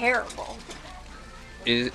terrible. Do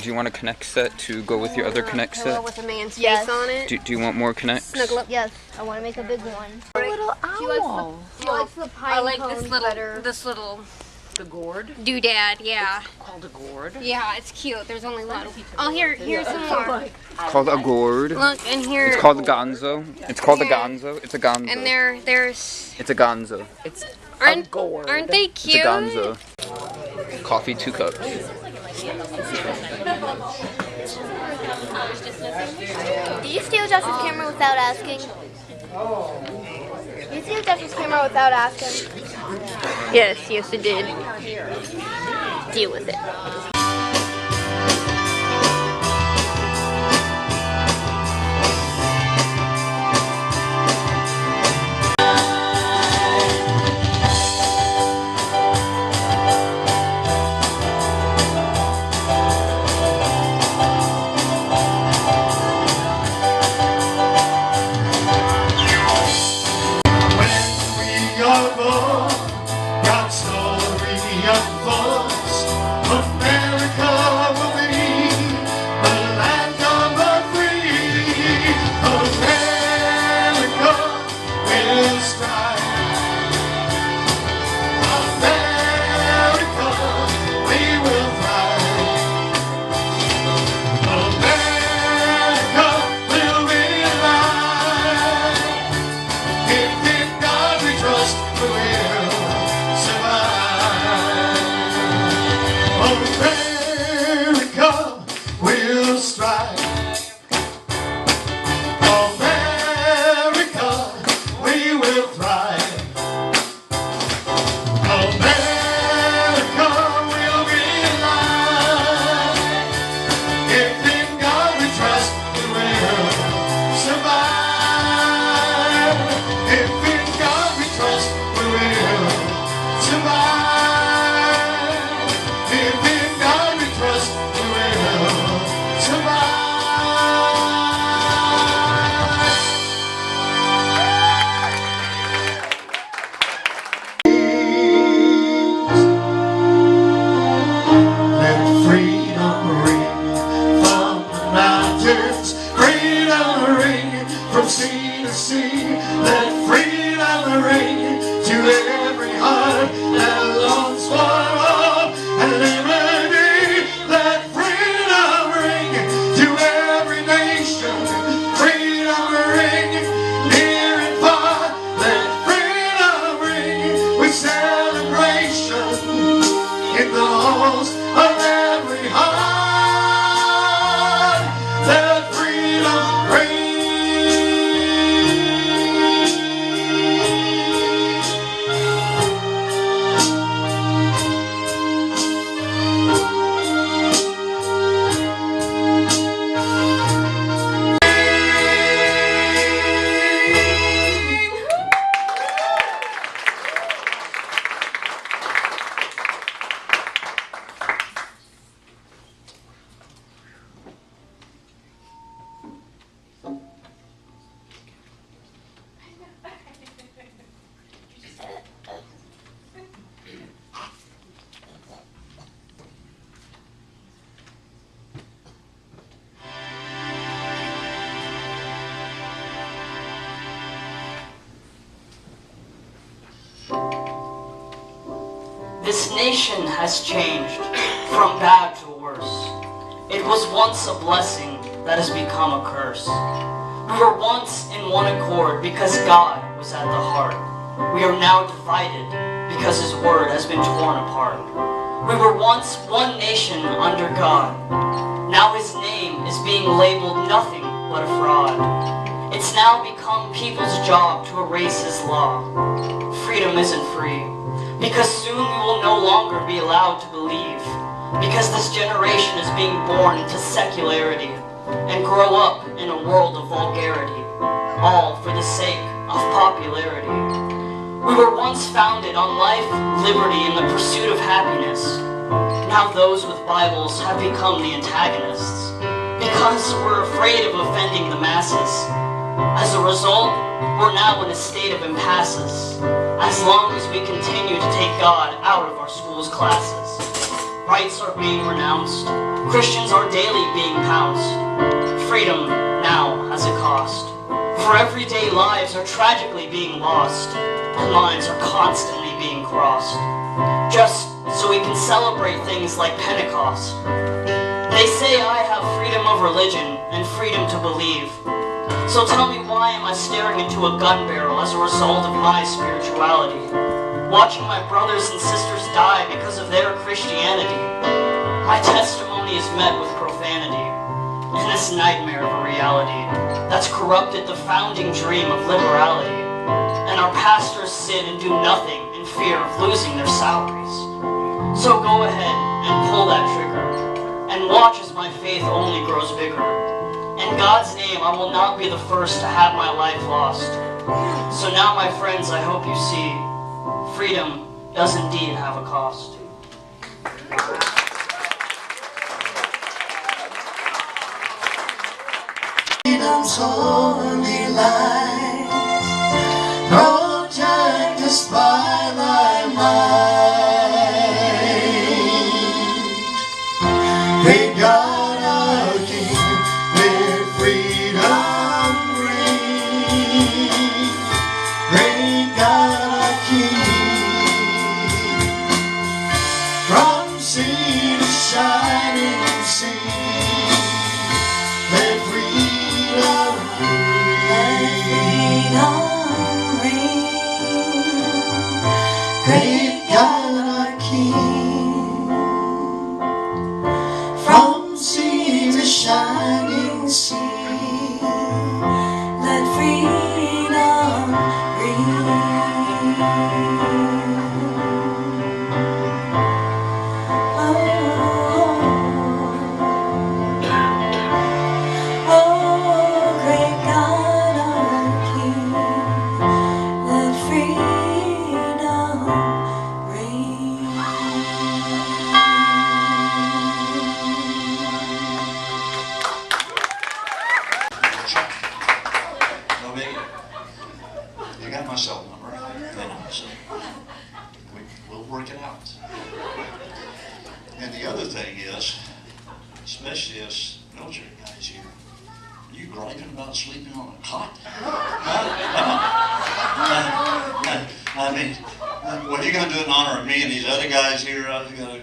you want a Connect set to go with your other Connect set? With a man's Yes. face on it. Do you want more Connects? Snuggle up. Yes, I want to make a big one. A little owl. She likes the pine I like cones this little, better. The gourd? doodad. Yeah. Called a gourd? Yeah, it's cute. There's only one. Oh, here's some more. It's called a gourd. Look, and here. It's called a gonzo. It's called a Yeah. gonzo. It's a gonzo. And there's. It's a gonzo. It's Aren't gourd. aren't they It's a cute? gonzo. Coffee, 2 cups. Did you steal Josh's camera without asking? Did you steal Josh's camera without asking? Yes, I did. Deal with it. God's story unfolds. America will be the land of the free. America will strive. America, we will thrive. America will be alive. If in God we trust, we will survive. America will strive. America, we will thrive. America will be alive. If in God we trust, we will survive. If in God we trust, we will survive. If in God we trust, we will survive. Let freedom ring from the mountains, freedom ring from sea to sea. Let freedom ring to every heart that longs for hope and liberty. Let freedom ring to every nation, freedom ring near and far. Let freedom ring with celebration in the halls of every heart. Let freedom ring. This nation has changed from bad to worse. It was once a blessing that has become a curse. We were once in one accord because God was at the heart. We are now divided because His word has been torn apart. We were once one nation under God. Now His name is being labeled nothing but a fraud. It's now become people's job to erase His law. Freedom isn't free, because soon we will no longer be allowed to believe, because this generation is being born into secularity and grow up in a world of vulgarity, all for the sake of popularity. We were once founded on life, liberty, and the pursuit of happiness. Now those with Bibles have become the antagonists, because we're afraid of offending the masses. As a result, we're now in a state of impasses, as long as we continue to take God out of our school's classes. rights are being renounced. Christians are daily being pounced. Freedom now has a cost. For everyday lives are tragically being lost, and lines are constantly being crossed. Just so we can celebrate things like Pentecost. They say I have freedom of religion and freedom to believe. So tell me, why am I staring into a gun barrel as a result of my spirituality? Watching my brothers and sisters die because of their Christianity. My testimony is met with profanity in this nightmare of a reality that's corrupted the founding dream of liberality. And our pastors sit and do nothing in fear of losing their salaries. So go ahead and pull that trigger and watch as my faith only grows bigger. In God's name, I will not be the first to have my life lost. So now, my friends, I hope you see, freedom does indeed have a cost. Freedom's holy light, protect us by thy might. Great God, our King, let freedom ring. Great God, our King, from sea to shining sea, let freedom ring. Great God, our King, from sea to shining sea, let freedom No biggie. You got my cell number. So we'll work it out. And the other thing is, especially us military guys here, are you griping about sleeping on a cot? I mean, what are you going to do in honor of me and these other guys here?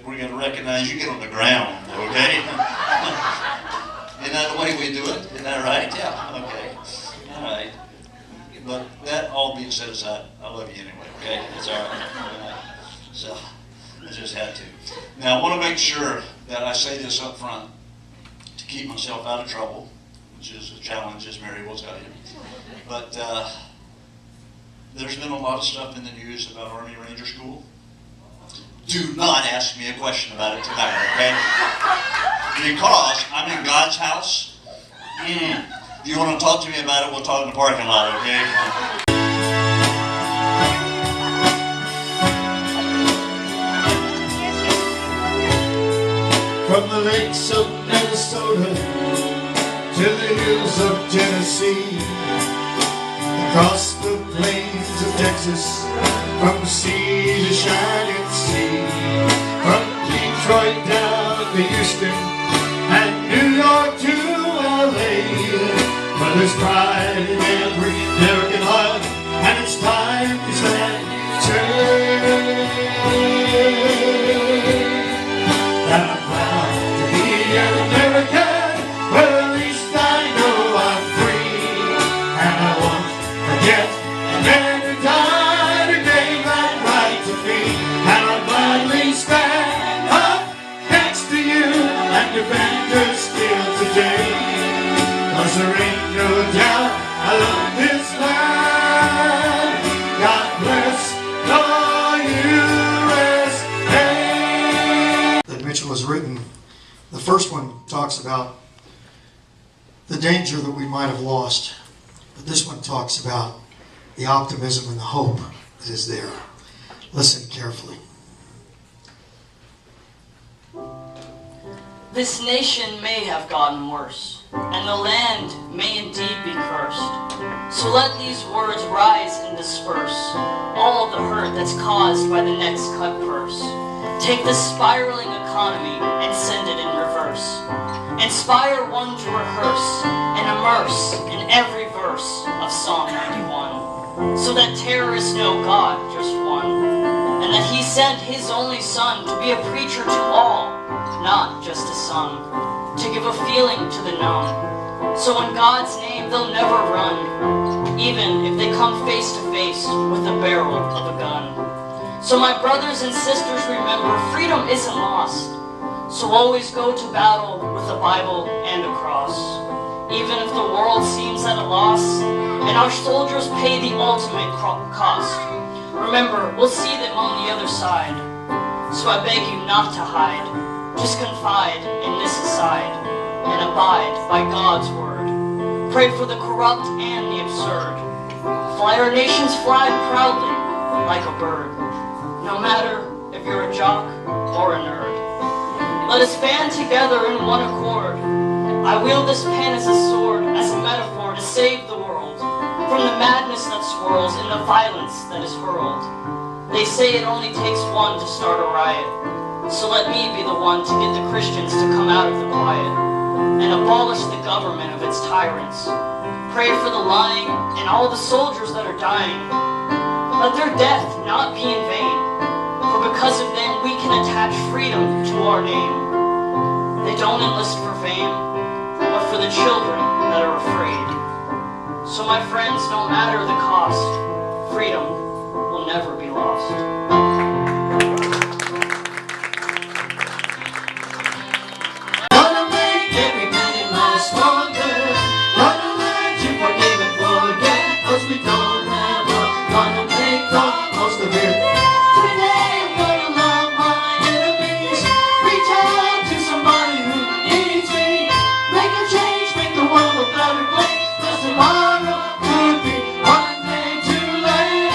We're going to recognize you get on the ground, okay? Isn't that the way we do it? Isn't that right? Yeah, okay. All right. But that all being set aside, I love you anyway, okay? It's all right. So, I just had to. Now, I want to make sure that I say this up front to keep myself out of trouble, which is a challenge, as Mary will tell you. But there's been a lot of stuff in the news about Army Ranger School. Do not ask me a question about it tonight, okay? Because I'm in God's house. If you want to talk to me about it, we'll talk in the parking lot, okay? From the lakes of Minnesota to the hills of Tennessee, across the plains of Texas, from sea to shining sea, from Detroit down to Houston and New York to LA. But there's pride in every American heart, and it's time to stand turn. And I'm proud to be an American, well at least I know I'm free, and I won't forget the men who died who gave that right to me, and I'll gladly stand up next to you and defend her still today, 'cause there ain't no doubt I love this land. God bless the USA. That Mitchell has written. The first one talks about the danger that we might have lost, but this one talks about the optimism and the hope that is there. Listen carefully. This nation may have gotten worse, and the land may indeed be cursed. So let these words rise and disperse all of the hurt that's caused by the next cut purse. Take the spiraling economy Inspire one to rehearse and immerse in every verse of Psalm 91, so that terrorists know God just one, and that He sent His only Son to be a preacher to all, not just a son, to give a feeling to the numb. So in God's name they'll never run, even if they come face to face with the barrel of a gun. So my brothers and sisters, remember, freedom isn't lost. So always go to battle with the Bible and a cross, even if the world seems at a loss, and our soldiers pay the ultimate cost. Remember, we'll see them on the other side. So I beg you not to hide, just confide in this aside, and abide by God's word. Pray for the corrupt and the absurd. Fly our nation's flag proudly, like a bird, no matter if you're a jock or a nerd. Let us band together in one accord. I wield this pen as a sword, as a metaphor to save the world from the madness that swirls and the violence that is hurled. They say it only takes one to start a riot, so let me be the one to get the Christians to come out of the quiet and abolish the government of its tyrants. Pray for the lying and all the soldiers that are dying. Let their death not be in vain, for because of them we can attach freedom to our name. They don't enlist for fame, but for the children that are afraid. So my friends, no matter the cost, freedom will never be lost. Gonna make every man in life stronger. Gonna learn to forgive and forget, 'cause we don't have a gonna make the most of it. Today I'm gonna love my enemies, reach out to somebody who needs me, make a change, make the world a better place, 'cause tomorrow could be one day too late.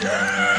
Yeah.